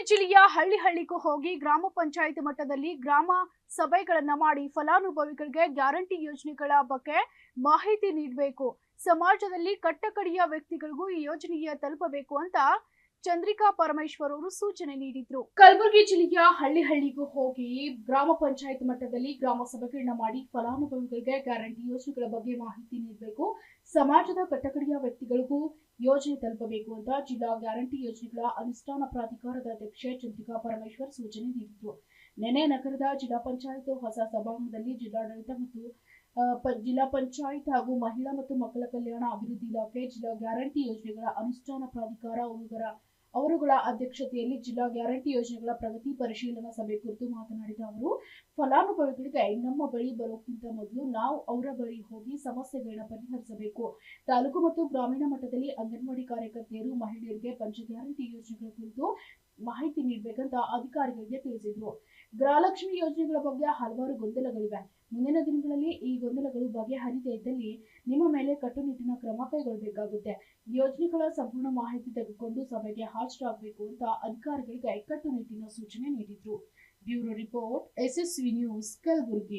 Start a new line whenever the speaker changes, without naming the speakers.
ಜಿಲ್ಲೆಯ ಹಳ್ಳಿಗೂ ಹೋಗಿ ಗ್ರಾಮ ಪಂಚಾಯತ್ ಮಟ್ಟದಲ್ಲಿ ಗ್ರಾಮ ಸಭೆಗಳನ್ನ ಮಾಡಿ ಫಲಾನುಭವಿಗಳಿಗೆ ಗ್ಯಾರಂಟಿ ಯೋಜನೆಗಳ ಬಗ್ಗೆ ಮಾಹಿತಿ ನೀಡಬೇಕು. ಸಮಾಜದಲ್ಲಿ ಕಟ್ಟಕಡೆಯ ವ್ಯಕ್ತಿಗಳಿಗೂ ಈ ಯೋಜನೆಯ ತಲುಪಬೇಕು ಅಂತ ಚಂದ್ರಿಕಾ ಪರಮೇಶ್ವರ್ ಅವರು ಸೂಚನೆ ನೀಡಿದ್ರು. ಕಲಬುರಗಿ ಜಿಲ್ಲೆಯ ಹಳ್ಳಿಗೂ ಹೋಗಿ ಗ್ರಾಮ ಪಂಚಾಯತ್ ಮಟ್ಟದಲ್ಲಿ ಗ್ರಾಮ ಸಭೆಗಳನ್ನ ಮಾಡಿ ಫಲಾನುಭವಿಗಳಿಗೆ ಗ್ಯಾರಂಟಿ ಯೋಜನೆಗಳ ಬಗ್ಗೆ ಮಾಹಿತಿ ನೀಡಬೇಕು. ಸಮಾಜದ ಕಟ್ಟಕಡೆಯ ವ್ಯಕ್ತಿಗಳಿಗೂ ಯೋಜನೆ ತಲುಪಬೇಕು ಅಂತ ಜಿಲ್ಲಾ ಗ್ಯಾರಂಟಿ ಯೋಜನೆಗಳ ಅನುಷ್ಠಾನ ಪ್ರಾಧಿಕಾರದ ಅಧ್ಯಕ್ಷೆ ಚಂದ್ರಿಕಾ ಪರಮೇಶ್ವರ್ ಸೂಚನೆ ನೀಡಿದ್ರು. ನೆನೆ ನಗರದ ಜಿಲ್ಲಾ ಪಂಚಾಯತ್ ಹೊಸ ಸಭಾಂಗಣದಲ್ಲಿ ಜಿಲ್ಲಾಡಳಿತ ಮತ್ತು ಜಿಲ್ಲಾ ಪಂಚಾಯತ್ ಹಾಗೂ ಮಹಿಳಾ ಮತ್ತು ಮಕ್ಕಳ ಕಲ್ಯಾಣ ಅಭಿವೃದ್ಧಿ ಇಲಾಖೆ, ಜಿಲ್ಲಾ ಗ್ಯಾರಂಟಿ ಯೋಜನೆಗಳ ಅನುಷ್ಠಾನ ಪ್ರಾಧಿಕಾರ ಅವರುಗಳ ಅಧ್ಯಕ್ಷತೆಯಲ್ಲಿ ಜಿಲ್ಲಾ ಗ್ಯಾರಂಟಿ ಯೋಜನೆಗಳ ಪ್ರಗತಿ ಪರಿಶೀಲನಾ ಸಭೆ ಕುರಿತು ಮಾತನಾಡಿದ ಅವರು, ಫಲಾನುಭವಿಗಳಿಗೆ ನಮ್ಮ ಬಳಿ ಬರೋಕ್ಕಿಂತ ಮೊದಲು ನಾವು ಅವರ ಬಳಿ ಹೋಗಿ ಸಮಸ್ಯೆಗಳನ್ನ ಪರಿಹರಿಸಬೇಕು. ತಾಲೂಕು ಮತ್ತು ಗ್ರಾಮೀಣ ಮಟ್ಟದಲ್ಲಿ ಅಂಗನವಾಡಿ ಕಾರ್ಯಕರ್ತೆಯರು ಮಹಿಳೆಯರಿಗೆ ಪಂಚ ಗ್ಯಾರಂಟಿ ಯೋಜನೆಗಳ ಕುರಿತು ಮಾಹಿತಿ ನೀಡಬೇಕಂತ ಅಧಿಕಾರಿಗಳಿಗೆ ತಿಳಿಸಿದ್ರು. ಗೃಹಲಕ್ಷ್ಮಿ ಯೋಜನೆಗಳ ಬಗ್ಗೆ ಹಲವಾರು ಗೊಂದಲಗಳಿವೆ. ಮುಂದಿನ ದಿನಗಳಲ್ಲಿ ಈ ಗೊಂದಲಗಳು ಬಗೆಹರಿದೇ ಇದ್ದಲ್ಲಿ ನಿಮ್ಮ ಮೇಲೆ ಕಟ್ಟುನಿಟ್ಟಿನ ಕ್ರಮ ಕೈಗೊಳ್ಳಬೇಕಾಗುತ್ತೆ. ಯೋಜನೆಗಳ ಸಂಪೂರ್ಣ ಮಾಹಿತಿ ತೆಗೆದುಕೊಂಡು ಸಭೆಗೆ ಹಾಜರಾಗಬೇಕು ಅಂತ ಅಧಿಕಾರಿಗಳಿಗೆ ಕಟ್ಟುನಿಟ್ಟಿನ ಸೂಚನೆ ನೀಡಿದ್ರು. Bureau report, SSV news, Kalaburagi.